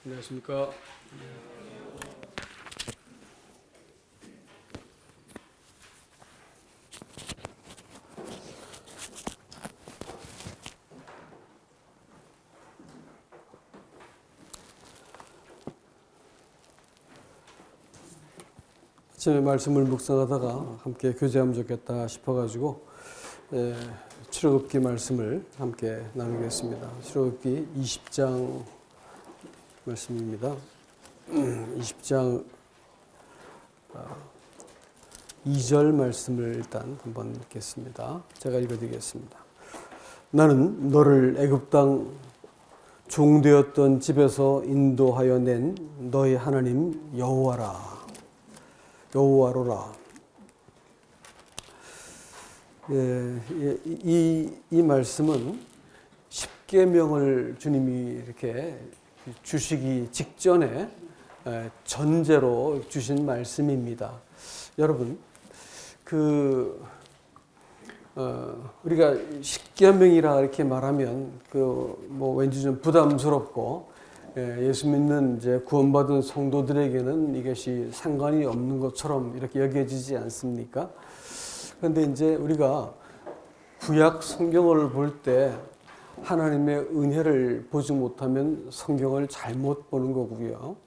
안녕하십니까. 아침에 말씀을 묵상하다가 함께 교제하면 좋겠다 싶어가지고 출애굽기 말씀을 함께 나누겠습니다. 출애굽기 20장 말씀입니다. 20장 2절 말씀을 일단 한번 읽겠습니다. 제가 읽어드리겠습니다. 나는 너를 애굽 땅 종되었던 집에서 인도하여 낸 너희 하나님 여호와로라. 이 말씀은 십계명을 주님이 이렇게 주시기 직전에 전제로 주신 말씀입니다. 여러분, 우리가 십계명이라 이렇게 말하면 왠지 좀 부담스럽고 예수 믿는 이제 구원받은 성도들에게는 이것이 상관이 없는 것처럼 이렇게 여겨지지 않습니까? 그런데 이제 우리가 구약 성경을 볼 때 하나님의 은혜를 보지 못하면 성경을 잘못 보는 거고요.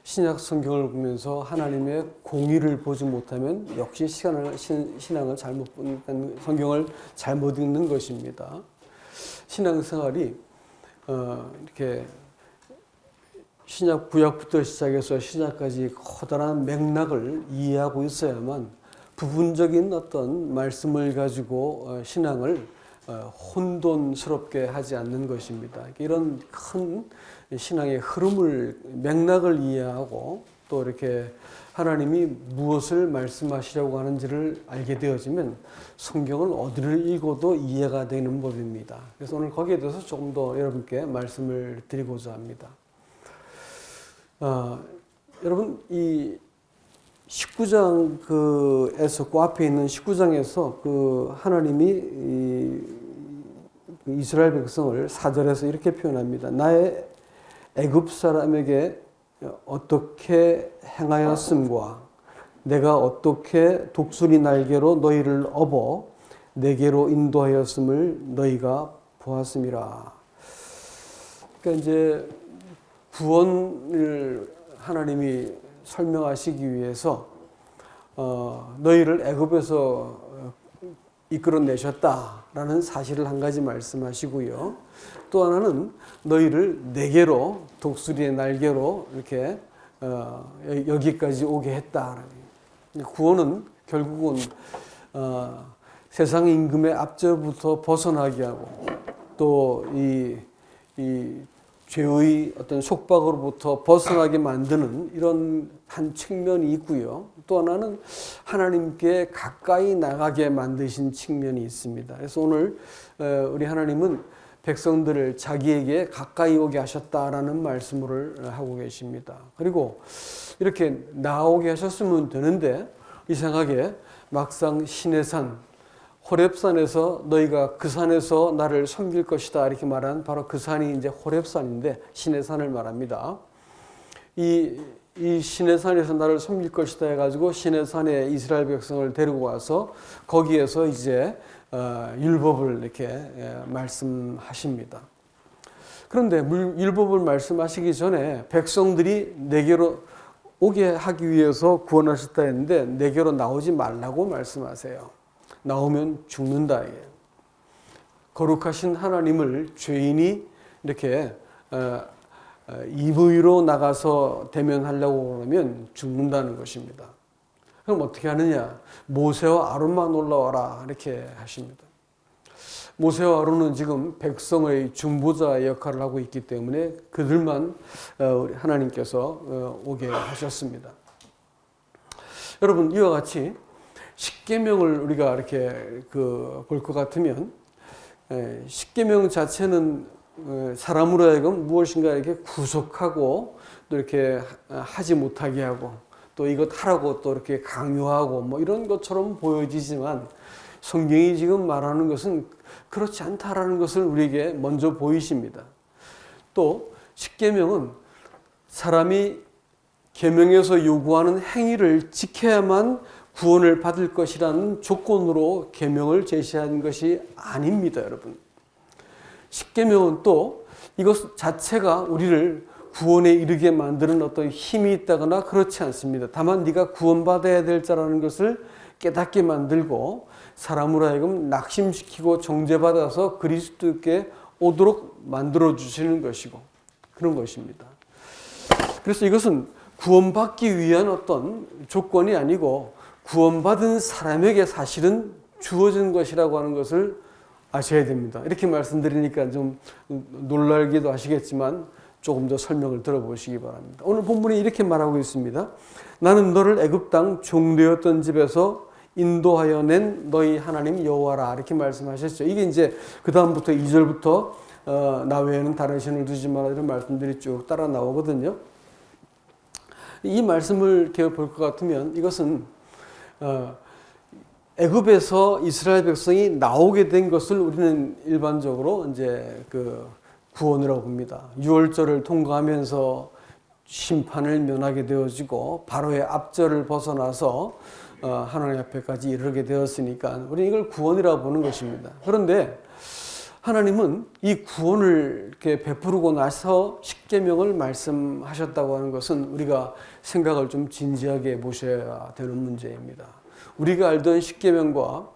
신약 성경을 보면서 하나님의 공의를 보지 못하면 역시 신앙을 잘못 보는, 성경을 잘못 읽는 것입니다. 신앙생활이 이렇게 신약 구약부터 시작해서 신약까지 커다란 맥락을 이해하고 있어야만 부분적인 어떤 말씀을 가지고 신앙을 혼돈스럽게 하지 않는 것입니다. 이런 큰 신앙의 흐름을, 맥락을 이해하고 또 이렇게 하나님이 무엇을 말씀하시려고 하는지를 알게 되어지면 성경을 어디를 읽어도 이해가 되는 법입니다. 그래서 오늘 거기에 대해서 조금 더 여러분께 말씀을 드리고자 합니다. 여러분, 이 19장에서 그 앞에 있는 19장에서 하나님이 이스라엘 백성을 4절에서 이렇게 표현합니다. 나의 애굽 사람에게 어떻게 행하였음과 내가 어떻게 독수리 날개로 너희를 업어 내게로 인도하였음을 너희가 보았음이라. 그러니까 이제 구원을 하나님이 설명하시기 위해서 너희를 애굽에서 이끌어내셨다라는 사실을 한 가지 말씀하시고요. 또 하나는 너희를 내게로 독수리의 날개로 이렇게 여기까지 오게 했다. 구원은 결국은 세상 임금의 압제부터 벗어나게 하고 또 이 죄의 어떤 속박으로부터 벗어나게 만드는 이런 한 측면이 있고요. 또 하나는 하나님께 가까이 나가게 만드신 측면이 있습니다. 그래서 오늘 우리 하나님은 백성들을 자기에게 가까이 오게 하셨다라는 말씀을 하고 계십니다. 그리고 이렇게 나오게 하셨으면 되는데 이상하게 막상 시내산 호렙산에서 너희가 그 산에서 나를 섬길 것이다 이렇게 말한 바로 그 산이 이제 호렙산인데 시내산을 말합니다. 이 시내산에서 나를 섬길 것이다 해가지고 시내산에 이스라엘 백성을 데리고 와서 거기에서 이제 율법을 이렇게 말씀하십니다. 그런데 율법을 말씀하시기 전에 백성들이 내게로 오게 하기 위해서 구원하셨다 했는데 내게로 나오지 말라고 말씀하세요. 나오면 죽는다. 거룩하신 하나님을 죄인이 이렇게 이브이로 나가서 대면하려고 그러면 죽는다는 것입니다. 그럼 어떻게 하느냐? 모세와 아론만 올라와라 이렇게 하십니다. 모세와 아론은 지금 백성의 중보자 역할을 하고 있기 때문에 그들만 하나님께서 오게 하셨습니다. 여러분, 이와 같이 십계명을 우리가 이렇게 볼 것 같으면 십계명 자체는 사람으로 하여금 무엇인가 이렇게 구속하고 또 이렇게 하지 못하게 하고 또 이것 하라고 또 이렇게 강요하고 이런 것처럼 보여지지만 성경이 지금 말하는 것은 그렇지 않다라는 것을 우리에게 먼저 보이십니다. 또 십계명은 사람이 계명에서 요구하는 행위를 지켜야만 구원을 받을 것이라는 조건으로 계명을 제시한 것이 아닙니다, 여러분. 십계명은 또 이것 자체가 우리를 구원에 이르게 만드는 어떤 힘이 있다거나 그렇지 않습니다. 다만 네가 구원받아야 될 자라는 것을 깨닫게 만들고 사람으로 하여금 낙심시키고 정죄받아서 그리스도께 오도록 만들어 주시는 것이고 그런 것입니다. 그래서 이것은 구원받기 위한 어떤 조건이 아니고 구원받은 사람에게 사실은 주어진 것이라고 하는 것을 아셔야 됩니다. 이렇게 말씀드리니까 좀 놀라기도 하시겠지만 조금 더 설명을 들어보시기 바랍니다. 오늘 본문이 이렇게 말하고 있습니다. 나는 너를 애굽 땅 종되었던 집에서 인도하여 낸 너희 하나님 여호와라, 이렇게 말씀하셨죠. 이게 이제 그 다음부터 2절부터 나 외에는 다른 신을 두지 마라 이런 말씀들이 쭉 따라 나오거든요. 이 말씀을 이렇게 볼 것 같으면 이것은 애굽에서 이스라엘 백성이 나오게 된 것을 우리는 일반적으로 이제 그 구원이라고 봅니다. 유월절을 통과하면서 심판을 면하게 되어지고 바로의 압절을 벗어나서 하나님 앞에까지 이르게 되었으니까 우리는 이걸 구원이라고 보는 것입니다. 그런데 하나님은 이 구원을 이렇게 베푸르고 나서 십계명을 말씀하셨다고 하는 것은 우리가 생각을 좀 진지하게 보셔야 되는 문제입니다. 우리가 알던 십계명과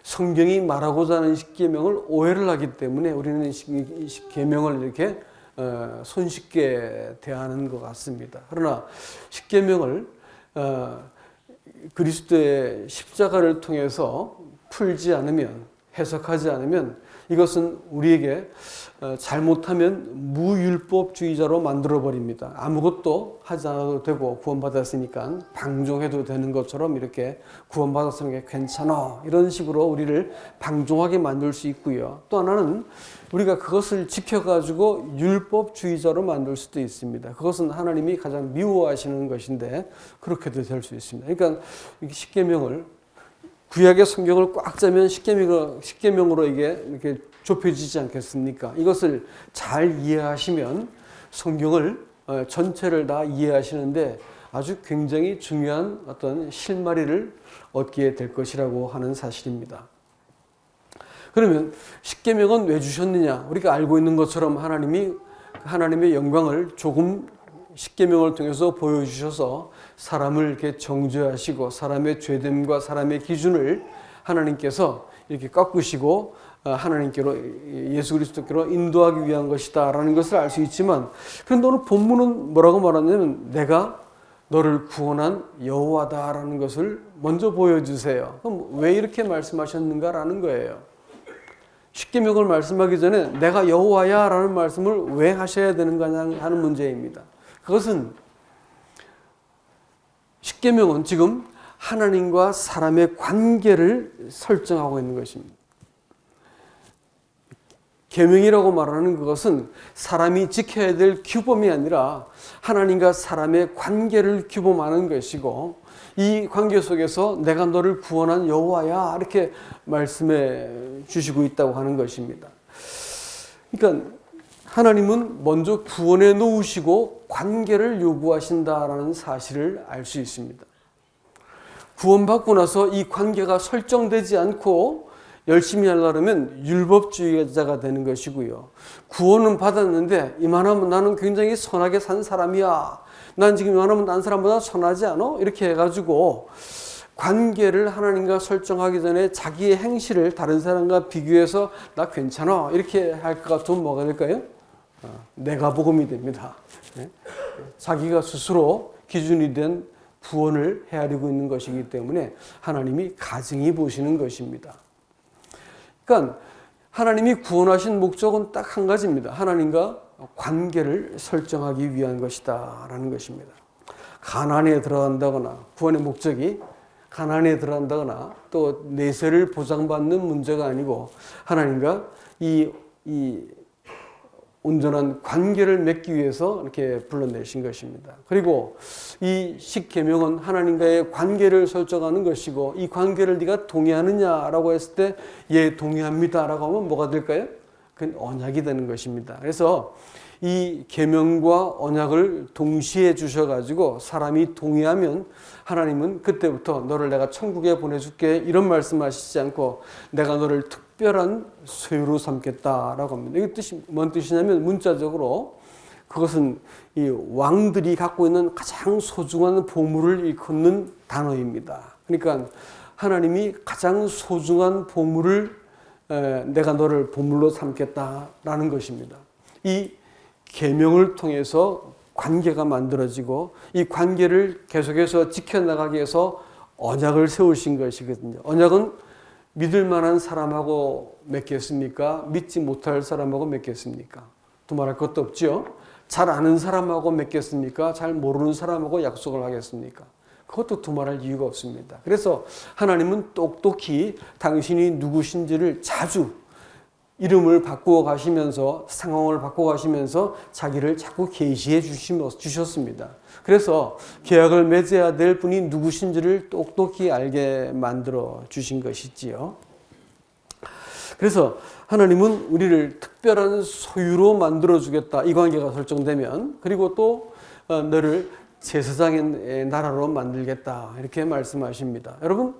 성경이 말하고자 하는 십계명을 오해를 하기 때문에 우리는 십계명을 이렇게 손쉽게 대하는 것 같습니다. 그러나 십계명을 그리스도의 십자가를 통해서 풀지 않으면, 해석하지 않으면 이것은 우리에게 잘못하면 무율법주의자로 만들어버립니다. 아무것도 하지 않아도 되고 구원받았으니까 방종해도 되는 것처럼 이렇게 구원받았으니까 괜찮아, 이런 식으로 우리를 방종하게 만들 수 있고요. 또 하나는 우리가 그것을 지켜가지고 율법주의자로 만들 수도 있습니다. 그것은 하나님이 가장 미워하시는 것인데 그렇게도 될 수 있습니다. 그러니까 십계명을, 구약의 성경을 꽉 짜면 십계명으로 이게 이렇게 좁혀지지 않겠습니까? 이것을 잘 이해하시면 성경을 전체를 다 이해하시는데 아주 굉장히 중요한 어떤 실마리를 얻게 될 것이라고 하는 사실입니다. 그러면 십계명은 왜 주셨느냐? 우리가 알고 있는 것처럼 하나님의 영광을 조금 십계명을 통해서 보여주셔서 사람을 이렇게 정죄하시고 사람의 죄됨과 사람의 기준을 하나님께서 이렇게 꺾으시고 하나님께로, 예수 그리스도께로 인도하기 위한 것이다라는 것을 알 수 있지만, 그런데 오늘 본문은 뭐라고 말하냐면 내가 너를 구원한 여호와다라는 것을 먼저 보여주세요. 그럼 왜 이렇게 말씀하셨는가라는 거예요. 십계명을 말씀하기 전에 내가 여호와야 라는 말씀을 왜 하셔야 되는 거냐 하는 문제입니다. 그것은 십계명은 지금 하나님과 사람의 관계를 설정하고 있는 것입니다. 계명이라고 말하는 그것은 사람이 지켜야 될 규범이 아니라 하나님과 사람의 관계를 규범하는 것이고, 이 관계 속에서 내가 너를 구원한 여호와야 이렇게 말씀해 주시고 있다고 하는 것입니다. 그러니까 하나님은 먼저 구원해 놓으시고 관계를 요구하신다라는 사실을 알 수 있습니다. 구원받고 나서 이 관계가 설정되지 않고 열심히 하려면 율법주의자가 되는 것이고요. 구원은 받았는데 이만하면 나는 굉장히 선하게 산 사람이야, 난 지금 이만하면 딴 사람보다 선하지 않아? 이렇게 해가지고 관계를 하나님과 설정하기 전에 자기의 행실을 다른 사람과 비교해서 나 괜찮아 이렇게 할 것 같으면 뭐가 될까요? 내가 복음이 됩니다. 자기가 스스로 기준이 된 구원을 헤아리고 있는 것이기 때문에 하나님이 가증히 보시는 것입니다. 그러니까 하나님이 구원하신 목적은 딱 한 가지입니다. 하나님과 관계를 설정하기 위한 것이다 라는 것입니다. 가나안에 들어간다거나, 구원의 목적이 가나안에 들어간다거나 또 내세를 보장받는 문제가 아니고 하나님과 이 온전한 관계를 맺기 위해서 이렇게 불러내신 것입니다. 그리고 이 십계명은 하나님과의 관계를 설정하는 것이고, 이 관계를 네가 동의하느냐라고 했을 때 예, 동의합니다라고 하면 뭐가 될까요? 그건 언약이 되는 것입니다. 그래서 이 계명과 언약을 동시에 주셔가지고 사람이 동의하면 하나님은 그때부터 너를 내가 천국에 보내줄게 이런 말씀하시지 않고 내가 너를 특별한 소유로 삼겠다라고 합니다. 이게 뜻이 뭔 뜻이냐면 문자적으로 그것은 이 왕들이 갖고 있는 가장 소중한 보물을 일컫는 단어입니다. 그러니까 하나님이 가장 소중한 보물을 내가 너를 보물로 삼겠다라는 것입니다. 이 계명을 통해서 관계가 만들어지고 이 관계를 계속해서 지켜나가기 위해서 언약을 세우신 것이거든요. 언약은 믿을 만한 사람하고 맺겠습니까? 믿지 못할 사람하고 맺겠습니까? 두말할 것도 없죠. 잘 아는 사람하고 맺겠습니까? 잘 모르는 사람하고 약속을 하겠습니까? 그것도 두말할 이유가 없습니다. 그래서 하나님은 똑똑히 당신이 누구신지를 자주 이름을 바꾸어 가시면서 상황을 바꾸어 가시면서 자기를 자꾸 계시해 주셨습니다. 그래서 계약을 맺어야 될 분이 누구신지를 똑똑히 알게 만들어 주신 것이지요. 그래서 하나님은 우리를 특별한 소유로 만들어 주겠다. 이 관계가 설정되면 그리고 또 너를 제사장의 나라로 만들겠다. 이렇게 말씀하십니다. 여러분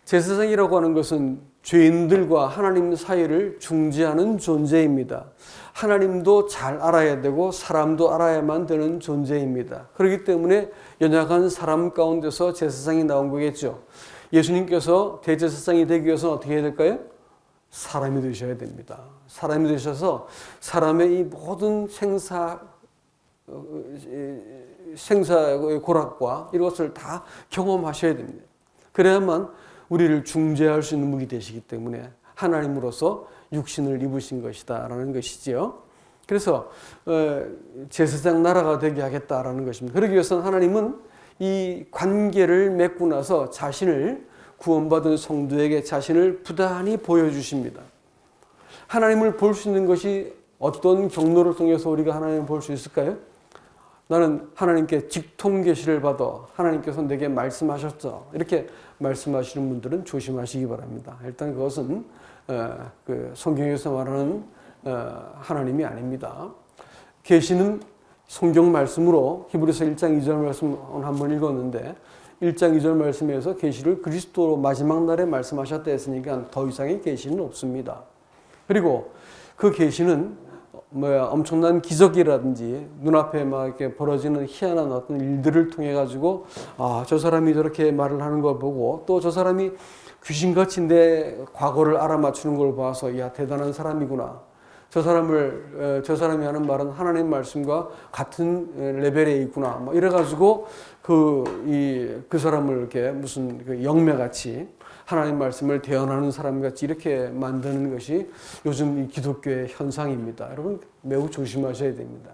제사장이라고 하는 것은 죄인들과 하나님 사이를 중재하는 존재입니다. 하나님도 잘 알아야 되고 사람도 알아야만 되는 존재입니다. 그렇기 때문에 연약한 사람 가운데서 제사장이 나온 거겠죠. 예수님께서 대제사장이 되기 위해서는 어떻게 해야 될까요? 사람이 되셔야 됩니다. 사람이 되셔서 사람의 이 모든 생사의 고락과 이것을 다 경험하셔야 됩니다. 그래야만 우리를 중재할 수 있는 분이 되시기 때문에 하나님으로서 육신을 입으신 것이다라는 것이지요. 그래서 제사장 나라가 되게 하겠다라는 것입니다. 그러기 위해서는 하나님은 이 관계를 맺고 나서 자신을 구원받은 성도에게 자신을 부단히 보여주십니다. 하나님을 볼 수 있는 것이 어떤 경로를 통해서 우리가 하나님을 볼 수 있을까요? 나는 하나님께 직통 계시를 받아 하나님께서 내게 말씀하셨어. 이렇게 말씀하시는 분들은 조심하시기 바랍니다. 일단 그것은 그 성경에서 말하는 하나님이 아닙니다. 계시는 성경 말씀으로 히브리서 1장 2절 말씀 한번 읽었는데 1장 2절 말씀에서 계시를 그리스도로 마지막 날에 말씀하셨다 했으니까 더 이상의 계시는 없습니다. 그리고 그 계시는 엄청난 기적이라든지 눈앞에 막 이렇게 벌어지는 희한한 어떤 일들을 통해 가지고 저 사람이 저렇게 말을 하는 걸 보고 또 저 사람이 귀신같이 내 과거를 알아맞추는 걸 봐서 야 대단한 사람이구나. 저 사람이 하는 말은 하나님 말씀과 같은 레벨에 있구나. 뭐 이래 가지고 그 사람을 이렇게 무슨 그 영매같이 하나님 말씀을 대언하는 사람같이 이렇게 만드는 것이 요즘 이 기독교의 현상입니다. 여러분 매우 조심하셔야 됩니다.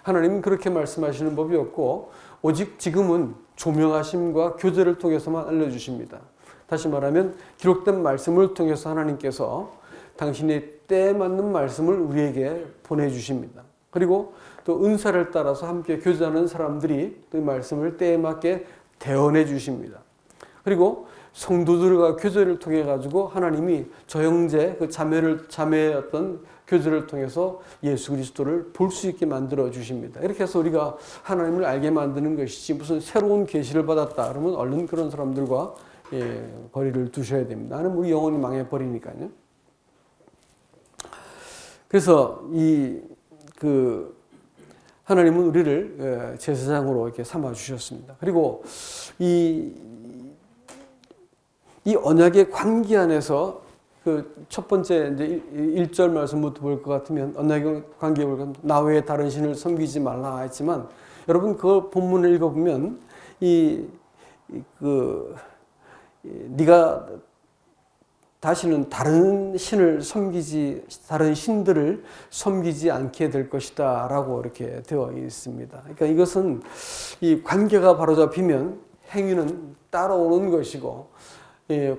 하나님은 그렇게 말씀하시는 법이 없고 오직 지금은 조명하심과 교제를 통해서만 알려주십니다. 다시 말하면 기록된 말씀을 통해서 하나님께서 당신의 때에 맞는 말씀을 우리에게 보내주십니다. 그리고 또 은사를 따라서 함께 교제하는 사람들이 그 말씀을 때에 맞게 대언해 주십니다. 그리고 성도들과 교제를 통해 가지고 하나님이 저 형제 그 자매의 어떤 교제를 통해서 예수 그리스도를 볼 수 있게 만들어 주십니다. 이렇게 해서 우리가 하나님을 알게 만드는 것이지 무슨 새로운 계시를 받았다 그러면 얼른 그런 사람들과 거리를 두셔야 됩니다. 나는 우리 영혼이 망해 버리니까요. 그래서 하나님은 우리를 제사장으로 이렇게 삼아 주셨습니다. 그리고 이 언약의 관계 안에서 그 첫 번째 이제 1절 말씀부터 볼 것 같으면 언약의 관계에 보면 나 외에 다른 신을 섬기지 말라 했지만 여러분 그 본문을 읽어보면 네가 다시는 다른 신들을 섬기지 않게 될 것이다 라고 이렇게 되어 있습니다. 그러니까 이것은 이 관계가 바로잡히면 행위는 따라오는 것이고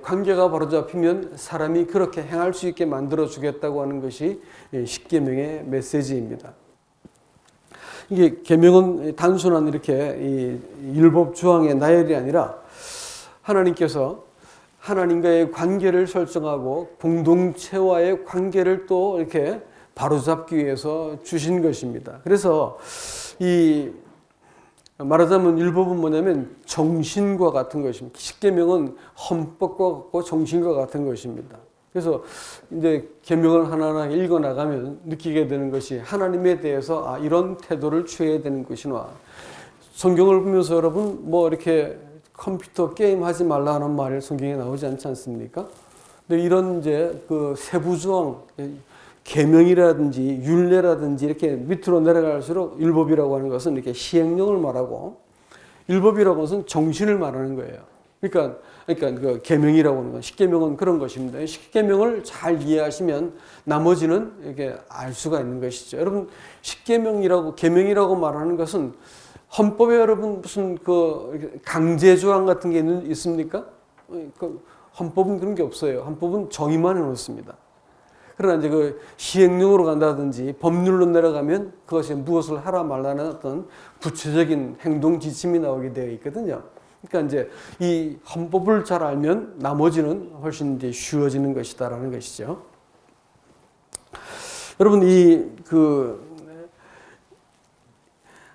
관계가 바로잡히면 사람이 그렇게 행할 수 있게 만들어 주겠다고 하는 것이 십계명의 메시지입니다. 이게 계명은 단순한 이렇게 율법 조항의 나열이 아니라 하나님께서 하나님과의 관계를 설정하고 공동체와의 관계를 또 이렇게 바로잡기 위해서 주신 것입니다. 그래서 이 말하자면 율법은 뭐냐면 정신과 같은 것입니다. 십계명은 헌법과 같고 정신과 같은 것입니다. 그래서 이제 계명을 하나하나 읽어 나가면 느끼게 되는 것이 하나님에 대해서 이런 태도를 취해야 되는 것이나, 성경을 보면서 여러분 뭐 이렇게 컴퓨터 게임 하지 말라 하는 말이 성경에 나오지 않지 않습니까? 근데 이런 이제 그 세부조항, 계명이라든지 율례라든지 이렇게 밑으로 내려갈수록 율법이라고 하는 것은 이렇게 시행령을 말하고, 율법이라고 하는 것은 정신을 말하는 거예요. 그러니까 그 계명이라고 하는 건, 십계명은 그런 것입니다. 십계명을 잘 이해하시면 나머지는 이렇게 알 수가 있는 것이죠. 여러분, 십계명이라고 계명이라고 말하는 것은 헌법에 여러분 무슨 그 강제 조항 같은 게 있습니까? 그 헌법은 그런 게 없어요. 헌법은 정의만 해놓습니다. 그러나 이제 그 시행령으로 간다든지 법률로 내려가면 그것이 무엇을 하라 말라는 어떤 구체적인 행동 지침이 나오게 되어 있거든요. 그러니까 이제 이 헌법을 잘 알면 나머지는 훨씬 이제 쉬워지는 것이다라는 것이죠. 여러분,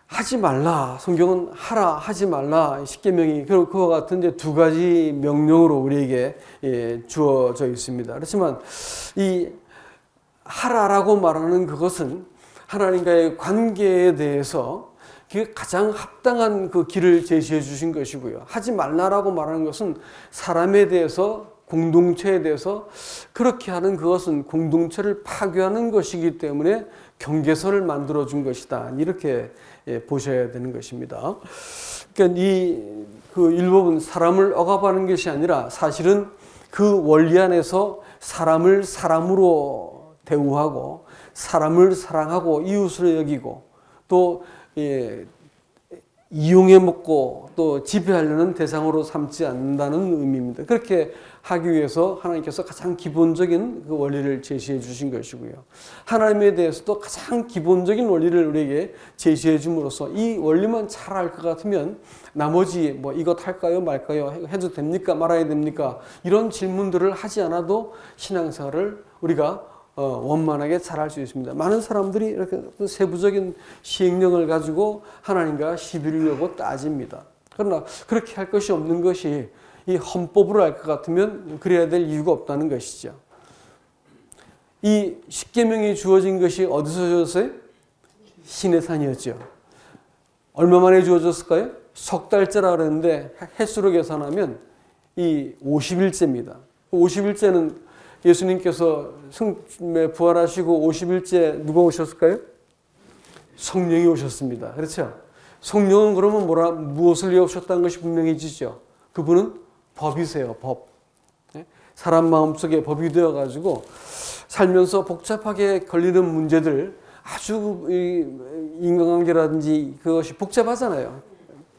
하지 말라, 성경은 하라, 하지 말라, 십계명이 그와 같은 이제 두 가지 명령으로 우리에게 주어져 있습니다. 그렇지만 이 하라라고 말하는 그것은 하나님과의 관계에 대해서 그게 가장 합당한 그 길을 제시해 주신 것이고요. 하지 말라라고 말하는 것은 사람에 대해서, 공동체에 대해서 그렇게 하는 그것은 공동체를 파괴하는 것이기 때문에 경계선을 만들어 준 것이다. 이렇게 보셔야 되는 것입니다. 그러니까 그 율법은 사람을 억압하는 것이 아니라 사실은 그 원리 안에서 사람을 사람으로 대우하고 사람을 사랑하고 이웃을 여기고 또 이용해 먹고 또 지배하려는 대상으로 삼지 않는다는 의미입니다. 그렇게 하기 위해서 하나님께서 가장 기본적인 그 원리를 제시해 주신 것이고요. 하나님에 대해서도 가장 기본적인 원리를 우리에게 제시해 줌으로써 이 원리만 잘 알 것 같으면 나머지 뭐 이것 할까요 말까요 해도 됩니까 말아야 됩니까 이런 질문들을 하지 않아도 신앙생활을 우리가 원만하게 잘할 수 있습니다. 많은 사람들이 이렇게 세부적인 시행령을 가지고 하나님과 시비를 걸고 따집니다. 그러나 그렇게 할 것이 없는 것이 이 헌법으로 알 것 같으면 그래야 될 이유가 없다는 것이죠. 이 십계명이 주어진 것이 어디서 주어졌어요? 시내산이었죠. 얼마 만에 주어졌을까요? 석 달째라 그랬는데 횟수로 계산하면 이 50일째입니다. 50일째는 예수님께서 부활하시고 50일째 누가 오셨을까요? 성령이 오셨습니다. 그렇죠? 성령은 그러면 무엇을 이루셨다는 것이 분명해지죠. 그분은 법이세요. 법. 사람 마음속에 법이 되어가지고 살면서 복잡하게 걸리는 문제들, 아주 인간관계라든지 그것이 복잡하잖아요.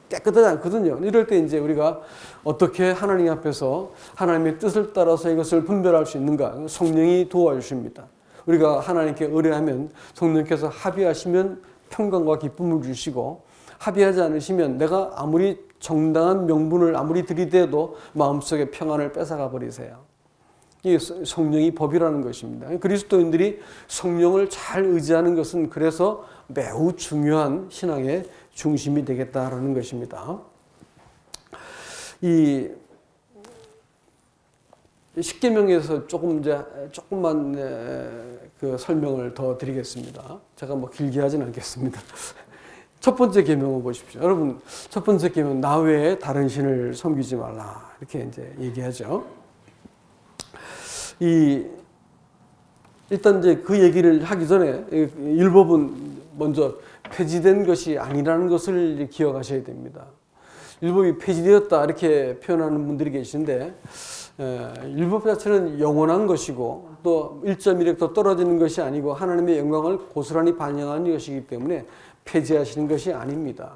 깨끗하지 않거든요. 이럴 때 이제 우리가 어떻게 하나님 앞에서 하나님의 뜻을 따라서 이것을 분별할 수 있는가? 성령이 도와주십니다. 우리가 하나님께 의뢰하면 성령께서 합의하시면 평강과 기쁨을 주시고, 합의하지 않으시면 내가 아무리 정당한 명분을 아무리 들이대도 마음속에 평안을 뺏어가 버리세요. 이 성령이 법이라는 것입니다. 그리스도인들이 성령을 잘 의지하는 것은 그래서 매우 중요한 신앙의 중심이 되겠다라는 것입니다. 이 십계명에서 조금만 그 설명을 더 드리겠습니다. 제가 뭐 길게 하진 않겠습니다. 첫 번째 계명을 보십시오. 여러분, 첫 번째 계명, 나 외에 다른 신을 섬기지 말라. 이렇게 이제 얘기하죠. 일단 이제 그 얘기를 하기 전에 율법은 먼저 폐지된 것이 아니라는 것을 기억하셔야 됩니다. 율법이 폐지되었다 이렇게 표현하는 분들이 계신데, 율법 자체는 영원한 것이고 또 1.1획도 떨어지는 것이 아니고 하나님의 영광을 고스란히 반영하는 것이기 때문에 폐지하시는 것이 아닙니다.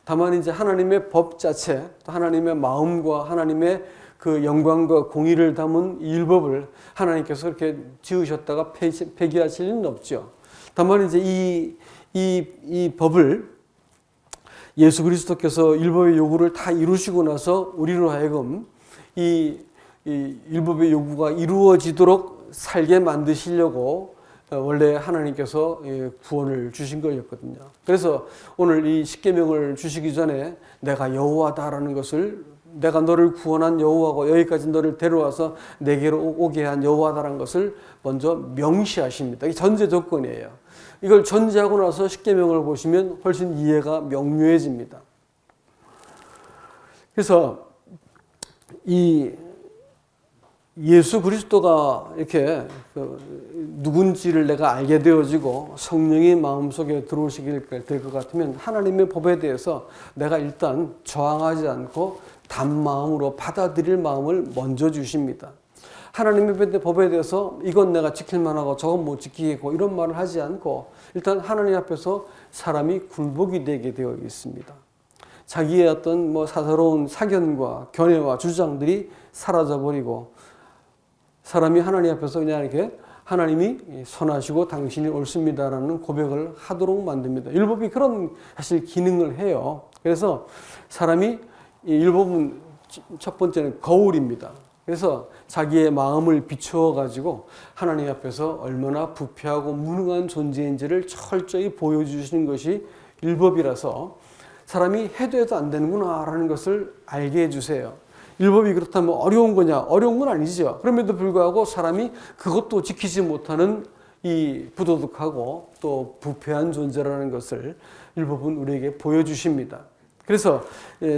다만 이제 하나님의 법 자체, 또 하나님의 마음과 하나님의 그 영광과 공의를 담은 율법을 하나님께서 이렇게 지으셨다가 폐기하실 일은 없죠. 다만 이제 이 법을 예수 그리스도께서 율법의 요구를 다 이루시고 나서 우리로 하여금 이 율법의 요구가 이루어지도록 살게 만드시려고 원래 하나님께서 구원을 주신 거였거든요. 그래서 오늘 이 십계명을 주시기 전에 내가 여호와다라는 것을, 내가 너를 구원한 여호와고 여기까지 너를 데려와서 내게로 오게 한 여호와다라는 것을 먼저 명시하십니다. 이게 전제 조건이에요. 이걸 전제하고 나서 십계명을 보시면 훨씬 이해가 명료해집니다. 그래서 이 예수 그리스도가 이렇게 누군지를 내가 알게 되어지고 성령이 마음속에 들어오시게 될 것 같으면 하나님의 법에 대해서 내가 일단 저항하지 않고 단마음으로 받아들일 마음을 먼저 주십니다. 하나님의 법에 대해서 이건 내가 지킬 만하고 저건 못 지키겠고 이런 말을 하지 않고 일단 하나님 앞에서 사람이 굴복이 되게 되어 있습니다. 자기의 어떤 사사로운 사견과 견해와 주장들이 사라져버리고 사람이 하나님 앞에서 그냥 이렇게 하나님이 선하시고 당신이 옳습니다라는 고백을 하도록 만듭니다. 율법이 그런 사실 기능을 해요. 그래서 사람이 율법은 첫 번째는 거울입니다. 그래서 자기의 마음을 비추어 가지고 하나님 앞에서 얼마나 부패하고 무능한 존재인지를 철저히 보여주시는 것이 율법이라서 사람이 해도 안 되는구나라는 것을 알게 해주세요. 율법이 그렇다면 어려운 거냐? 어려운 건 아니죠. 그럼에도 불구하고 사람이 그것도 지키지 못하는 이 부도덕하고 또 부패한 존재라는 것을 율법은 우리에게 보여주십니다. 그래서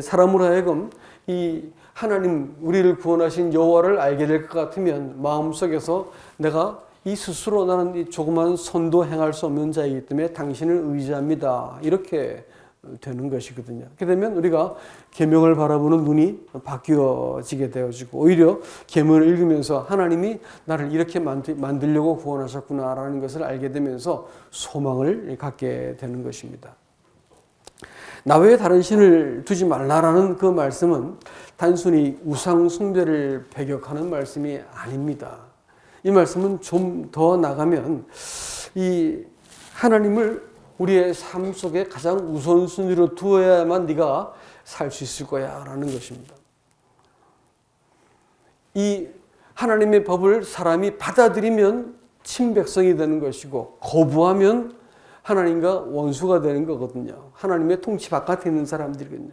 사람으로 하여금 이 하나님 우리를 구원하신 여호와를 알게 될 것 같으면 마음속에서 내가 이 스스로 나는 이 조그만 손도 행할 수 없는 자이기 때문에 당신을 의지합니다. 이렇게 되는 것이거든요. 그렇게 되면 우리가 계명을 바라보는 눈이 바뀌어지게 되어지고 오히려 계명을 읽으면서 하나님이 나를 이렇게 만들려고 구원하셨구나라는 것을 알게 되면서 소망을 갖게 되는 것입니다. 나 외에 다른 신을 두지 말라라는 그 말씀은 단순히 우상 숭배를 배격하는 말씀이 아닙니다. 이 말씀은 좀 더 나가면 이 하나님을 우리의 삶 속에 가장 우선순위로 두어야만 네가 살 수 있을 거야 라는 것입니다. 이 하나님의 법을 사람이 받아들이면 친백성이 되는 것이고 거부하면 하나님과 원수가 되는 거거든요. 하나님의 통치 바깥에 있는 사람들이거든요.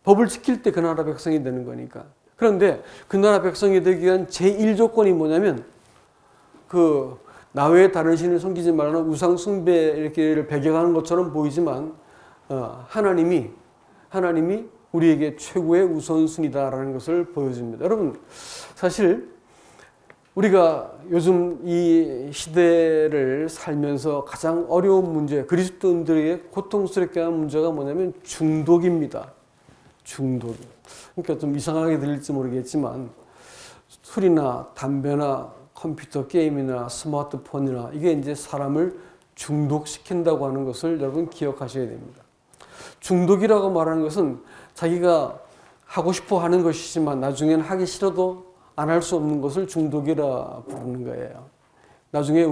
법을 지킬 때 그 나라 백성이 되는 거니까. 그런데 그 나라 백성이 되기 위한 제1조건이 뭐냐면 나 외에 다른 신을 섬기지 말라는 우상 숭배를 배격하는 것처럼 보이지만 하나님이 우리에게 최고의 우선순위다라는 것을 보여줍니다. 여러분 사실 우리가 요즘 이 시대를 살면서 가장 어려운 문제, 그리스도인들에게 고통스럽게 하는 문제가 뭐냐면 중독입니다. 중독. 그러니까 좀 이상하게 들릴지 모르겠지만 술이나 담배나 컴퓨터 게임이나 스마트폰이나 이게 이제 사람을 중독시킨다고 하는 것을 여러분 기억하셔야 됩니다. 중독이라고 말하는 것은 자기가 하고 싶어 하는 것이지만 나중에는 하기 싫어도 안 할 수 없는 것을 중독이라 부르는 거예요. 나중에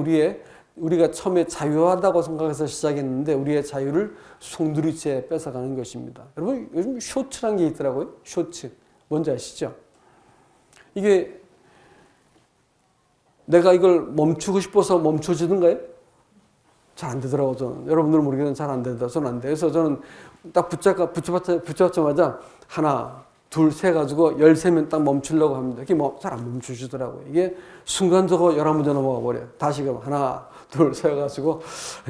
우리가 처음에 자유하다고 생각해서 시작했는데 우리의 자유를 송두리째 뺏어가는 것입니다. 여러분 요즘 쇼츠라는 게 있더라고요. 쇼츠. 뭔지 아시죠? 이게 내가 이걸 멈추고 싶어서 멈춰지던가요? 잘 안 되더라고요, 저는. 여러분들은 모르겠는데 잘 안 된다. 저는 안 돼요. 그래서 저는 딱 붙잡자마자 하나, 둘, 세 가지고 13면 딱 멈추려고 합니다. 이게 잘 안 멈추시더라고요. 이게 순간적으로 11문제 넘어가 버려요. 다시금 하나, 둘, 세 가지고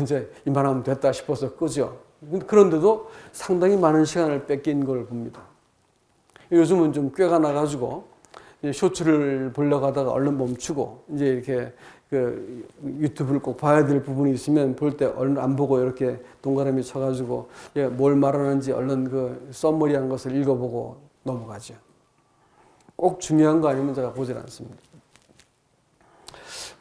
이제 이만하면 됐다 싶어서 끄죠. 그런데도 상당히 많은 시간을 뺏긴 걸 봅니다. 요즘은 좀 꾀가 나가지고 쇼츠를 보려고 하다가 얼른 멈추고 이제 이렇게 유튜브를 꼭 봐야 될 부분이 있으면 볼 때 얼른 안 보고 이렇게 동그라미 쳐가지고 뭘 말하는지 얼른 썸머리한 것을 읽어보고 넘어가죠. 꼭 중요한 거 아니면 제가 보질 않습니다.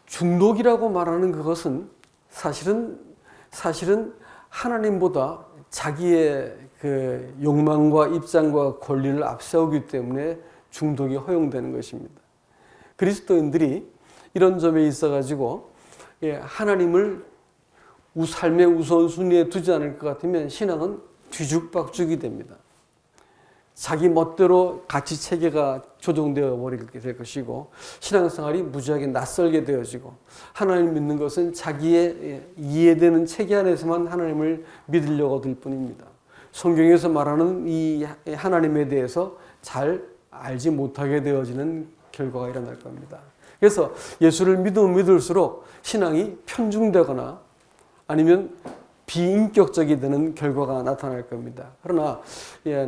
중독이라고 말하는 그것은 사실은 하나님보다 자기의 욕망과 입장과 권리를 앞세우기 때문에 중독이 허용되는 것입니다. 그리스도인들이 이런 점에 있어가지고 하나님을 삶의 우선순위에 두지 않을 것 같으면 신앙은 뒤죽박죽이 됩니다. 자기 멋대로 가치 체계가 조정되어 버리게 될 것이고 신앙생활이 무지하게 낯설게 되어지고 하나님 믿는 것은 자기의 이해되는 체계 안에서만 하나님을 믿으려고 들 뿐입니다. 성경에서 말하는 이 하나님에 대해서 잘 알지 못하게 되어지는 결과가 일어날 겁니다. 그래서 예수를 믿으면 믿을수록 신앙이 편중되거나 아니면 비인격적이 되는 결과가 나타날 겁니다. 그러나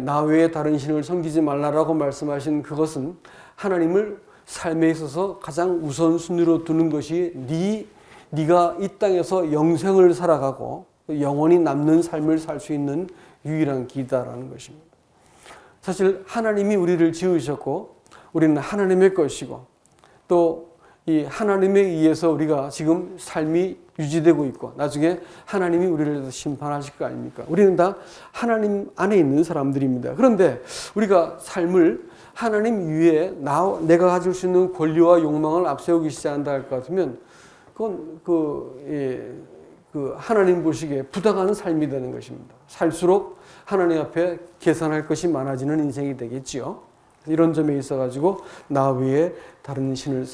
나 외에 다른 신을 섬기지 말라라고 말씀하신 그것은 하나님을 삶에 있어서 가장 우선순위로 두는 것이 네가 이 땅에서 영생을 살아가고 영원히 남는 삶을 살 수 있는 유일한 길이다라는 것입니다. 사실 하나님이 우리를 지으셨고 우리는 하나님의 것이고 또 이 하나님에 의해서 우리가 지금 삶이 유지되고 있고 나중에 하나님이 우리를 심판하실 거 아닙니까? 우리는 다 하나님 안에 있는 사람들입니다. 그런데 우리가 삶을 하나님 위에 내가 가질 수 있는 권리와 욕망을 앞세우기 시작한다 할 것 같으면 그건 하나님 보시기에 부당한 삶이 되는 것입니다. 살수록 하나님 앞에 계산할 것이 많아지는 인생이 되겠지요. 이런 점에 있어가지고 나 외에 다른 신을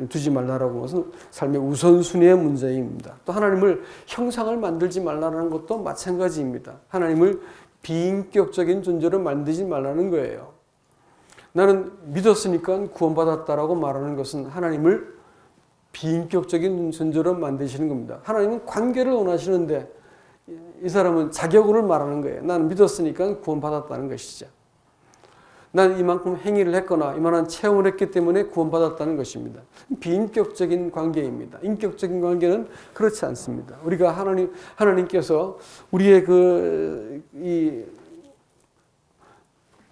두지 말라라고 하는 것은 삶의 우선순위의 문제입니다. 또 하나님을 형상을 만들지 말라는 것도 마찬가지입니다. 하나님을 비인격적인 존재로 만들지 말라는 거예요. 나는 믿었으니까 구원받았다라고 말하는 것은 하나님을 비인격적인 존재로 만드시는 겁니다. 하나님은 관계를 원하시는데 이 사람은 자격을 말하는 거예요. 나는 믿었으니까 구원받았다는 것이죠. 난 이만큼 행위를 했거나 이만한 체험을 했기 때문에 구원받았다는 것입니다. 비인격적인 관계입니다. 인격적인 관계는 그렇지 않습니다. 우리가 하나님께서 우리의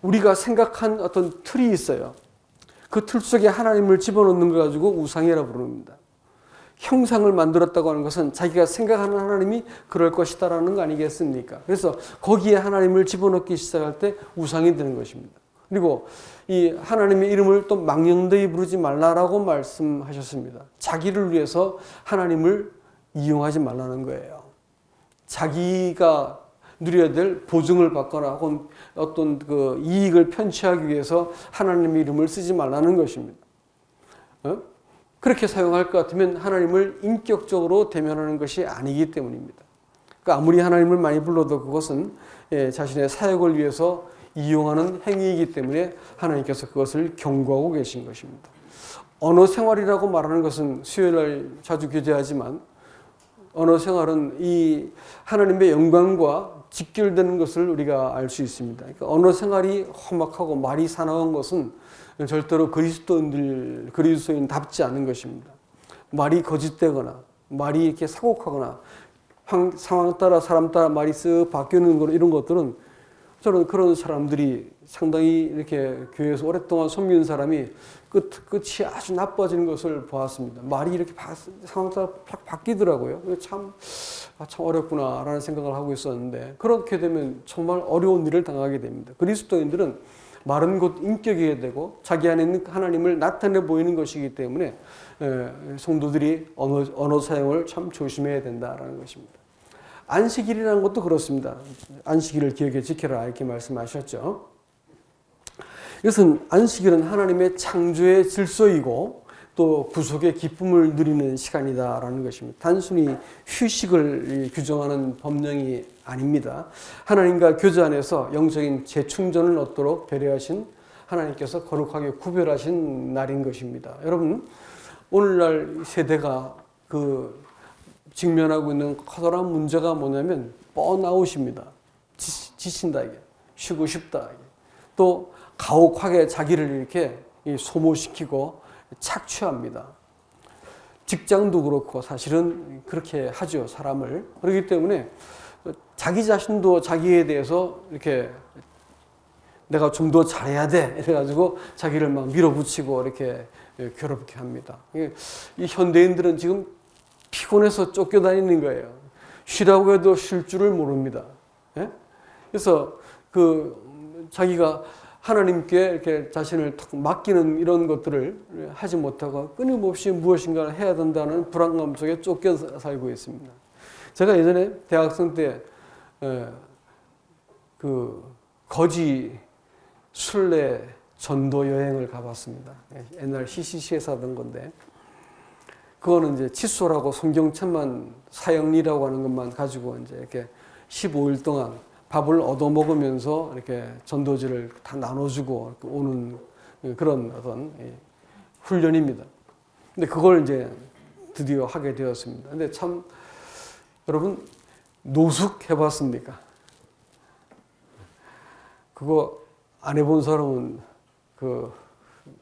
우리가 생각한 어떤 틀이 있어요. 그 틀 속에 하나님을 집어넣는 거 가지고 우상이라고 부릅니다. 형상을 만들었다고 하는 것은 자기가 생각하는 하나님이 그럴 것이다라는 거 아니겠습니까? 그래서 거기에 하나님을 집어넣기 시작할 때 우상이 되는 것입니다. 그리고 이 하나님의 이름을 또 망령되이 부르지 말라라고 말씀하셨습니다. 자기를 위해서 하나님을 이용하지 말라는 거예요. 자기가 누려야 될 보증을 받거나 혹은 어떤 그 이익을 편취하기 위해서 하나님의 이름을 쓰지 말라는 것입니다. 그렇게 사용할 것 같으면 하나님을 인격적으로 대면하는 것이 아니기 때문입니다. 그러니까 아무리 하나님을 많이 불러도 그것은 자신의 사역을 위해서 이용하는 행위이기 때문에 하나님께서 그것을 경고하고 계신 것입니다. 언어 생활이라고 말하는 것은 수요일날 자주 교제하지만 언어 생활은 이 하나님의 영광과 직결되는 것을 우리가 알 수 있습니다. 그러니까 언어 생활이 험악하고 말이 사나운 것은 절대로 그리스도인답지 않은 것입니다. 말이 거짓되거나 말이 이렇게 사곡하거나 상황 따라 사람 따라 말이 쓱 바뀌는 것 이런 것들은 저는 그런 사람들이 상당히 이렇게 교회에서 오랫동안 섬기는 사람이 끝이 아주 나빠지는 것을 보았습니다. 말이 이렇게 상황 따라 바뀌더라고요. 참 어렵구나라는 생각을 하고 있었는데 그렇게 되면 정말 어려운 일을 당하게 됩니다. 그리스도인들은 말은 곧 인격이어야 되고 자기 안에 있는 하나님을 나타내 보이는 것이기 때문에 성도들이 언어 사용을 참 조심해야 된다라는 것입니다. 안식일이라는 것도 그렇습니다. 안식일을 기억해 지켜라 이렇게 말씀하셨죠. 이것은 안식일은 하나님의 창조의 질서이고 또 구속의 기쁨을 누리는 시간이다라는 것입니다. 단순히 휴식을 규정하는 법령이 아닙니다. 하나님과 교제 안에서 영적인 재충전을 얻도록 배려하신 하나님께서 거룩하게 구별하신 날인 것입니다. 여러분 오늘날 세대가 직면하고 있는 커다란 문제가 뭐냐면 번아웃입니다. 지친다 이게. 쉬고 싶다 이게. 또 가혹하게 자기를 이렇게 소모시키고 착취합니다. 직장도 그렇고 사실은 그렇게 하죠. 사람을. 그렇기 때문에 자기 자신도 자기에 대해서 이렇게 내가 좀 더 잘해야 돼 이래가지고 자기를 막 밀어붙이고 이렇게 괴롭게 합니다. 이 현대인들은 지금 피곤해서 쫓겨다니는 거예요. 쉬라고 해도 쉴 줄을 모릅니다. 예? 그래서 자기가 하나님께 이렇게 자신을 탁 맡기는 이런 것들을 하지 못하고 끊임없이 무엇인가를 해야 된다는 불안감 속에 쫓겨 살고 있습니다. 제가 예전에 대학생 때 거지 순례 전도 여행을 가봤습니다. 옛날 CCC에서 하던 건데, 그거는 이제 칫솔하고 성경책만 사형리라고 하는 것만 가지고 이제 이렇게 15일 동안 밥을 얻어먹으면서 이렇게 전도지를 다 나눠주고 오는 그런 어떤 훈련입니다. 근데 그걸 이제 드디어 하게 되었습니다. 근데 참, 여러분, 노숙 해봤습니까? 그거 안 해본 사람은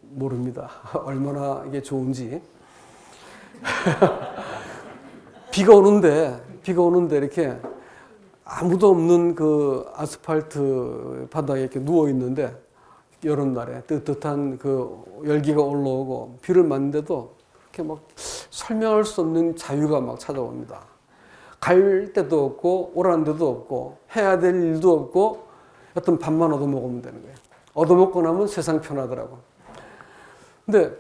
모릅니다. 얼마나 이게 좋은지. 비가 오는데 이렇게 아무도 없는 그 아스팔트 바닥에 이렇게 누워 있는데, 여름날에 뜨뜻한 그 열기가 올라오고 비를 맞는데도 이렇게 막 설명할 수 없는 자유가 막 찾아옵니다. 갈 데도 없고 오라는 데도 없고 해야 될 일도 없고 어떤 밥만 얻어먹으면 되는 거예요. 얻어먹고 나면 세상 편하더라고. 근데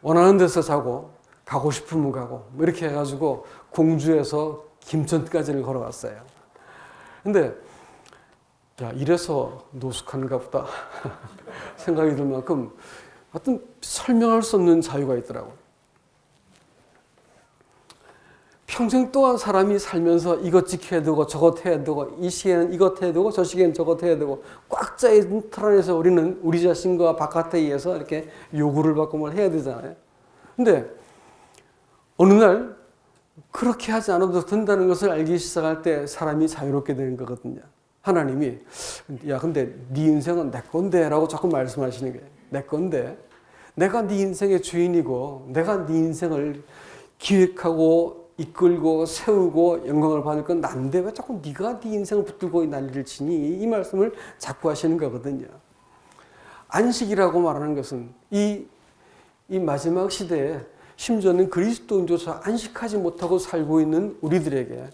원하는 데서 자고 가고 싶으면 가고 뭐 이렇게 해가지고 공주에서 김천까지를 걸어갔어요. 근데 야, 이래서 노숙한가 보다 생각이 들 만큼 어떤 설명할 수 없는 자유가 있더라고. 평생 동안 사람이 살면서 이것 지켜야 되고 저것 해야 되고 이 시기에는 이것 해야 되고 저 시기에는 저것 해야 되고 꽉 짜인 틀 안에서 우리는 우리 자신과 바깥에 의해서 이렇게 요구를 받고 뭘 해야 되잖아요. 근데 어느 날 그렇게 하지 않아도 된다는 것을 알기 시작할 때 사람이 자유롭게 되는 거거든요. 하나님이 야 근데 네 인생은 내 건데 라고 자꾸 말씀하시는 거예요. 내 건데 내가 네 인생의 주인이고 내가 네 인생을 기획하고 이끌고 세우고 영광을 받을 건 난데 왜 자꾸 네가 네 인생을 붙들고 난리를 치니? 이 말씀을 자꾸 하시는 거거든요. 안식이라고 말하는 것은 이 마지막 시대에 심지어는 그리스도인조차 안식하지 못하고 살고 있는 우리들에게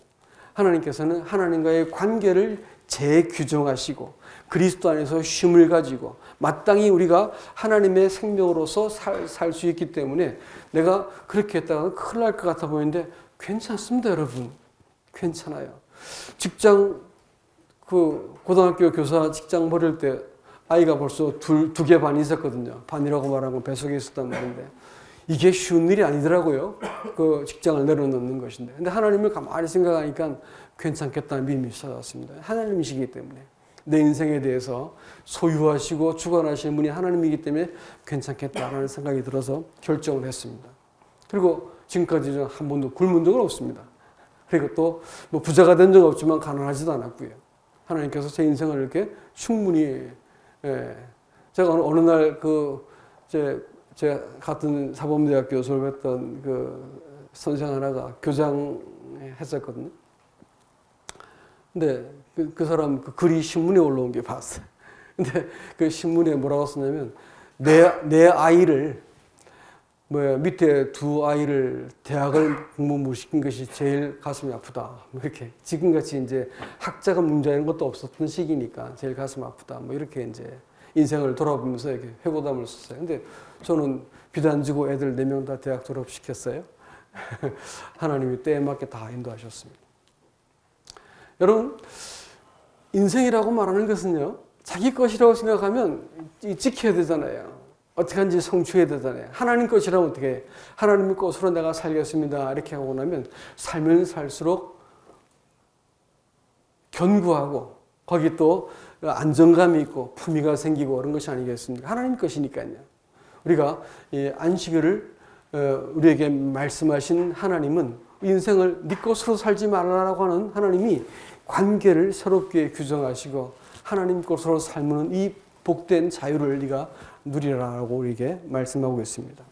하나님께서는 하나님과의 관계를 재규정하시고 그리스도 안에서 쉼을 가지고 마땅히 우리가 하나님의 생명으로서 살 수 있기 때문에 내가 그렇게 했다가 큰일 날 것 같아 보이는데 괜찮습니다, 여러분. 괜찮아요. 직장, 고등학교 교사 직장 버릴 때 아이가 벌써 두 개 반 있었거든요. 반이라고 말하면 뱃속에 있었단 말인데. 이게 쉬운 일이 아니더라고요. 그 직장을 내려놓는 것인데. 근데 하나님을 가만히 생각하니까 괜찮겠다는 믿음이 찾아왔습니다. 하나님이시기 때문에. 내 인생에 대해서 소유하시고 주관하시는 분이 하나님이기 때문에 괜찮겠다라는 생각이 들어서 결정을 했습니다. 그리고 지금까지 한 번도 굶은 적은 없습니다. 그리고 또 뭐 부자가 된 적 없지만 가난하지도 않았고요. 하나님께서 제 인생을 이렇게 충분히 제가 어느 날 제가 같은 사범대학교 졸업했던 그 선생 하나가 교장 했었거든요. 근데 그 사람 그 글이 신문에 올라온 게 봤어요. 근데 그 신문에 뭐라고 썼냐면 내 아이를 밑에 두 아이를 대학을 공부 못 시킨 것이 제일 가슴이 아프다. 뭐 이렇게 지금같이 이제 학자가 문제하는 것도 없었던 시기니까 제일 가슴 아프다. 뭐 이렇게 이제 인생을 돌아보면서 이렇게 회고담을 썼어요. 근데 저는 비단지고 애들 4명 다 대학 졸업시켰어요. 하나님이 때에 맞게 다 인도하셨습니다. 여러분, 인생이라고 말하는 것은요, 자기 것이라고 생각하면 지켜야 되잖아요. 어떻게 하는지 성취해야 되잖아요. 하나님 것이라면 어떻게 해? 하나님 것으로 내가 살겠습니다. 이렇게 하고 나면 살면 살수록 견고하고 거기 또 안정감이 있고 품위가 생기고 그런 것이 아니겠습니까? 하나님 것이니까요. 우리가 이 안식일을 우리에게 말씀하신 하나님은 인생을 네 것으로 살지 말라라고 하는 하나님이 관계를 새롭게 규정하시고 하나님 것으로 삶은 이 복된 자유를 네가 누리라라고 우리에게 말씀하고 있습니다.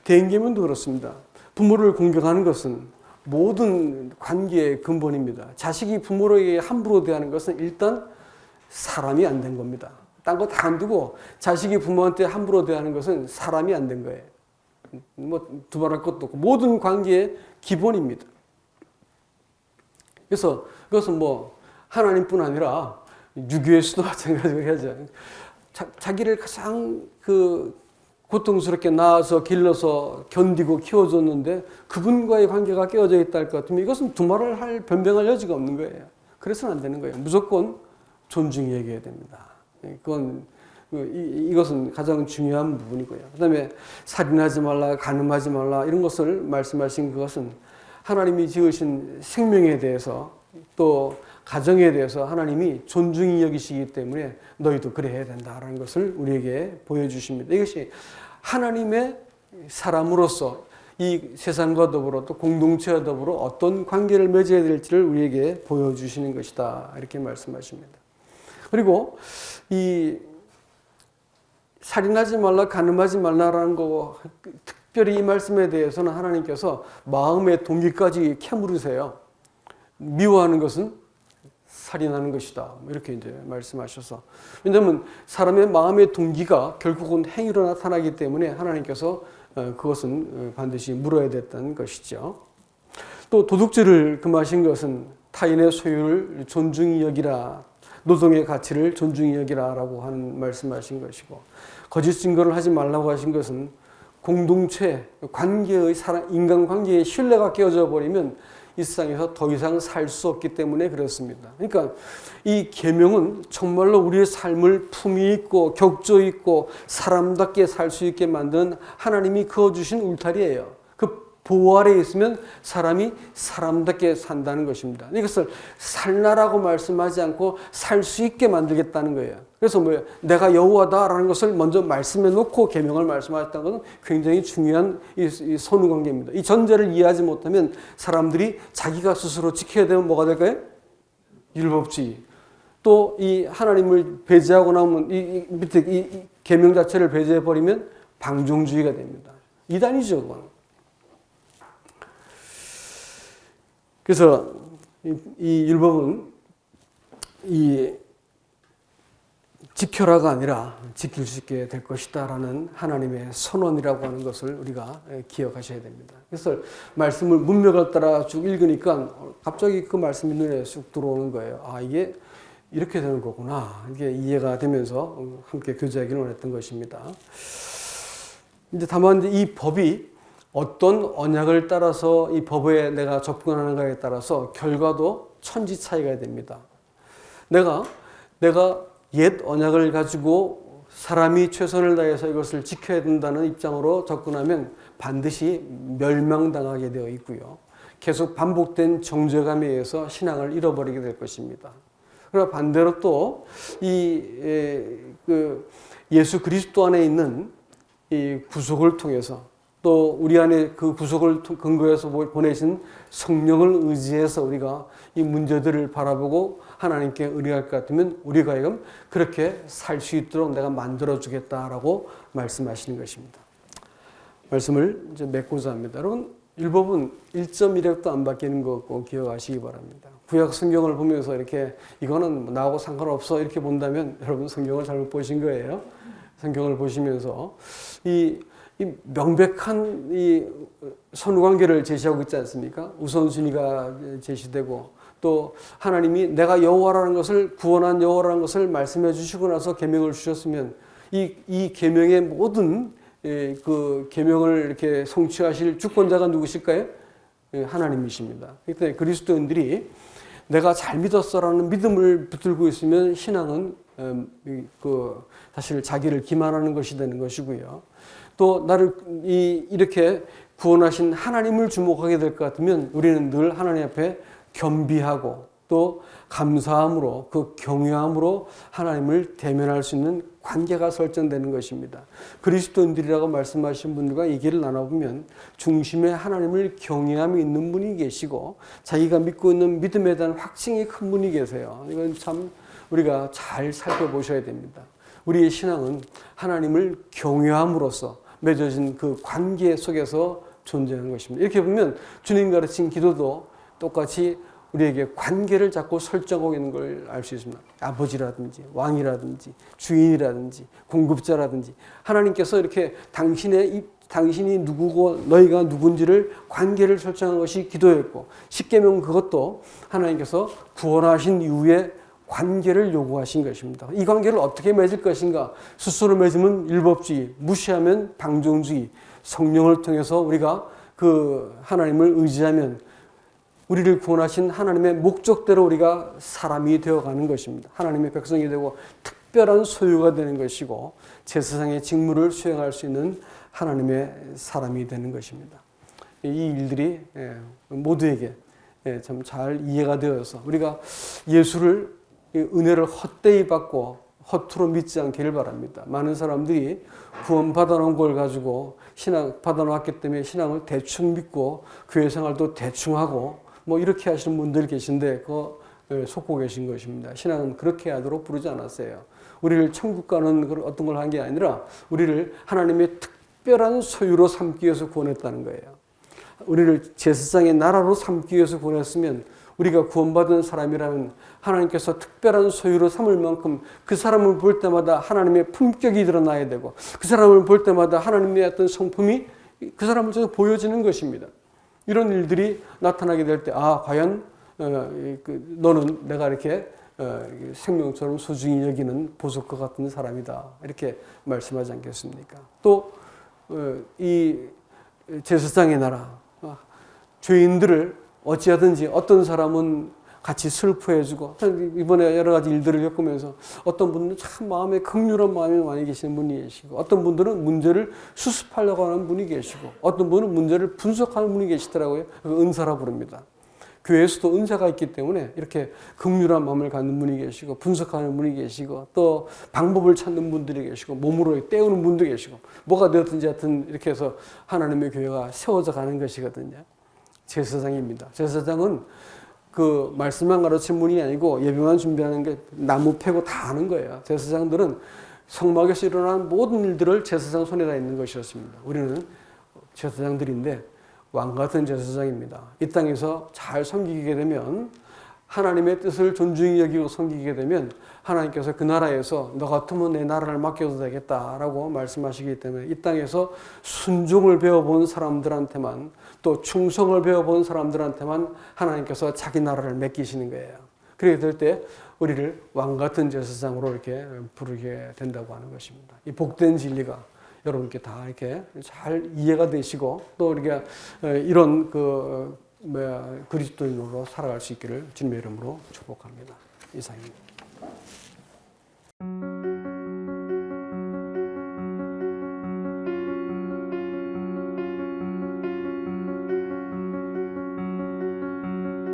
대인계문도 그렇습니다. 부모를 공경하는 것은 모든 관계의 근본입니다. 자식이 부모에게 함부로 대하는 것은 일단 사람이 안 된 겁니다. 딴 거 다 안 두고 자식이 부모한테 함부로 대하는 것은 사람이 안 된 거예요. 뭐 두말할 것도 없고 모든 관계의 기본입니다. 그래서 그것은 뭐 하나님뿐 아니라 유교에서도 마찬가지로 해야죠. 자기를 가장 고통스럽게 낳아서 길러서 견디고 키워줬는데 그분과의 관계가 깨어져 있다 할 것 같으면 이것은 두말을 변명할 여지가 없는 거예요. 그래서는 안 되는 거예요. 무조건 존중히 얘기해야 됩니다. 이것은 가장 중요한 부분이고요. 그다음에 살인하지 말라, 간음하지 말라 이런 것을 말씀하신 그것은 하나님이 지으신 생명에 대해서 또 가정에 대해서 하나님이 존중히 여기시기 때문에 너희도 그래야 된다라는 것을 우리에게 보여주십니다. 이것이 하나님의 사람으로서 이 세상과 더불어 또 공동체와 더불어 어떤 관계를 맺어야 될지를 우리에게 보여주시는 것이다. 이렇게 말씀하십니다. 그리고 이 살인하지 말라, 간음하지 말라라는 거 특별히 이 말씀에 대해서는 하나님께서 마음의 동기까지 캐물으세요. 미워하는 것은 살인하는 것이다. 이렇게 이제 말씀하셔서. 왜냐하면 사람의 마음의 동기가 결국은 행위로 나타나기 때문에 하나님께서 그것은 반드시 물어야 됐던 것이죠. 또 도둑질을 금하신 것은 타인의 소유를 존중히 여기라, 노동의 가치를 존중히 여기라라고 하는 말씀하신 것이고, 거짓 증거를 하지 말라고 하신 것은 공동체, 관계의 인간관계의 신뢰가 깨어져 버리면 이 세상에서 더 이상 살 수 없기 때문에 그렇습니다. 그러니까 이 계명은 정말로 우리의 삶을 품위 있고 격조 있고 사람답게 살 수 있게 만드는 하나님이 그어주신 울타리예요. 그 보호 아래에 있으면 사람이 사람답게 산다는 것입니다. 이것을 살나라고 말씀하지 않고 살 수 있게 만들겠다는 거예요. 그래서 뭐예요? 내가 여호와다라는 것을 먼저 말씀해 놓고 계명을 말씀하셨다는 것은 굉장히 중요한 이 선후관계입니다. 이 전제를 이해하지 못하면 사람들이 자기가 스스로 지켜야 되면 뭐가 될까요? 율법주의. 또 이 하나님을 배제하고 나면 밑에 이 계명 자체를 배제해 버리면 방종주의가 됩니다. 이단이죠, 그건. 그래서 이 율법은 이 지켜라가 아니라 지킬 수 있게 될 것이다라는 하나님의 선언이라고 하는 것을 우리가 기억하셔야 됩니다. 그래서 말씀을 문맥을 따라 쭉 읽으니까 갑자기 그 말씀이 눈에 쑥 들어오는 거예요. 아, 이게 이렇게 되는 거구나. 이게 이해가 되면서 함께 교제하기를 원했던 것입니다. 이제 다만 이 법이 어떤 언약을 따라서 이 법에 내가 접근하는가에 따라서 결과도 천지 차이가 됩니다. 내가 옛 언약을 가지고 사람이 최선을 다해서 이것을 지켜야 된다는 입장으로 접근하면 반드시 멸망당하게 되어 있고요. 계속 반복된 정죄감에 의해서 신앙을 잃어버리게 될 것입니다. 그러나 반대로 또 예수 그리스도 안에 있는 이 구속을 통해서 또 우리 안에 그 구속을 근거해서 보내신 성령을 의지해서 우리가 이 문제들을 바라보고 하나님께 의뢰할 것 같으면 우리가 지금 그렇게 살 수 있도록 내가 만들어주겠다라고 말씀하시는 것입니다. 말씀을 이제 맺고자 합니다. 여러분, 율법은 1.1획도 안 바뀌는 거 꼭 기억하시기 바랍니다. 구약 성경을 보면서 이렇게 이거는 나하고 상관없어 이렇게 본다면 여러분 성경을 잘못 보신 거예요. 성경을 보시면서 이 명백한 이 선후관계를 제시하고 있지 않습니까? 우선순위가 제시되고 또 하나님이 내가 여호와라는 것을 구원한 여호와라는 것을 말씀해 주시고 나서 계명을 주셨으면 이 계명의 모든 그 계명을 이렇게 성취하실 주권자가 누구실까요? 하나님이십니다. 그때 그리스도인들이 내가 잘 믿었어라는 믿음을 붙들고 있으면 신앙은 사실 자기를 기만하는 것이 되는 것이고요. 또 나를 이렇게 구원하신 하나님을 주목하게 될 것 같으면 우리는 늘 하나님 앞에 겸비하고 또 감사함으로 그 경외함으로 하나님을 대면할 수 있는 관계가 설정되는 것입니다. 그리스도인들이라고 말씀하신 분들과 얘기를 나눠보면 중심에 하나님을 경외함이 있는 분이 계시고 자기가 믿고 있는 믿음에 대한 확증이 큰 분이 계세요. 이건 참 우리가 잘 살펴보셔야 됩니다. 우리의 신앙은 하나님을 경외함으로써 맺어진 그 관계 속에서 존재하는 것입니다. 이렇게 보면 주님 가르친 기도도 똑같이 우리에게 관계를 자꾸 설정하고 있는 걸 알 수 있습니다. 아버지라든지 왕이라든지 주인이라든지 공급자라든지 하나님께서 이렇게 당신이 누구고 너희가 누군지를 관계를 설정한 것이 기도였고 십계명 그것도 하나님께서 구원하신 이후에 관계를 요구하신 것입니다. 이 관계를 어떻게 맺을 것인가? 스스로 맺으면 율법주의, 무시하면 방종주의, 성령을 통해서 우리가 그 하나님을 의지하면 우리를 구원하신 하나님의 목적대로 우리가 사람이 되어가는 것입니다. 하나님의 백성이 되고 특별한 소유가 되는 것이고 제사장의 직무를 수행할 수 있는 하나님의 사람이 되는 것입니다. 이 일들이 모두에게 참 잘 이해가 되어서 우리가 예수를 은혜를 헛되이 받고 허투루 믿지 않기를 바랍니다. 많은 사람들이 구원 받아놓은 걸 가지고 신앙 받아놓았기 때문에 신앙을 대충 믿고 교회 생활도 대충 하고 뭐 이렇게 하시는 분들 계신데 그거 속고 계신 것입니다. 신앙은 그렇게 하도록 부르지 않았어요. 우리를 천국 가는 어떤 걸 한 게 아니라 우리를 하나님의 특별한 소유로 삼기 위해서 구원했다는 거예요. 우리를 제사장의 나라로 삼기 위해서 구원했으면 우리가 구원받은 사람이라면 하나님께서 특별한 소유로 삼을 만큼 그 사람을 볼 때마다 하나님의 품격이 드러나야 되고 그 사람을 볼 때마다 하나님의 어떤 성품이 그 사람을 통해서 보여지는 것입니다. 이런 일들이 나타나게 될 때 과연 너는 내가 이렇게 생명처럼 소중히 여기는 보석과 같은 사람이다 이렇게 말씀하지 않겠습니까? 또 이 제사장의 나라 죄인들을 어찌하든지 어떤 사람은 같이 슬퍼해주고 이번에 여러 가지 일들을 겪으면서 어떤 분들은 참 마음에 긍휼한 마음이 많이 계시는 분이 계시고 어떤 분들은 문제를 수습하려고 하는 분이 계시고 어떤 분은 문제를 분석하는 분이 계시더라고요. 은사라 부릅니다. 교회에서도 은사가 있기 때문에 이렇게 긍휼한 마음을 갖는 분이 계시고 분석하는 분이 계시고 또 방법을 찾는 분들이 계시고 몸으로 때우는 분도 계시고 뭐가 되었든지 하여튼 이렇게 해서 하나님의 교회가 세워져 가는 것이거든요. 제사장입니다. 제사장은 그 말씀만 가르치는 분이 아니고 예배만 준비하는 게 나무 패고 다 하는 거예요. 제사장들은 성막에서 일어나는 모든 일들을 제사장 손에다 있는 것이었습니다. 우리는 제사장들인데 왕 같은 제사장입니다. 이 땅에서 잘 섬기게 되면 하나님의 뜻을 존중히 여기고 섬기게 되면 하나님께서 그 나라에서 너 같으면 내 나라를 맡겨도 되겠다라고 말씀하시기 때문에 이 땅에서 순종을 배워본 사람들한테만 또 충성을 배워본 사람들한테만 하나님께서 자기 나라를 맡기시는 거예요. 그렇게 될 때 우리를 왕 같은 제사장으로 이렇게 부르게 된다고 하는 것입니다. 이 복된 진리가 여러분께 다 이렇게 잘 이해가 되시고 또 우리가 이런 그리스도인으로 살아갈 수 있기를 주님의 이름으로 축복합니다. 이상입니다.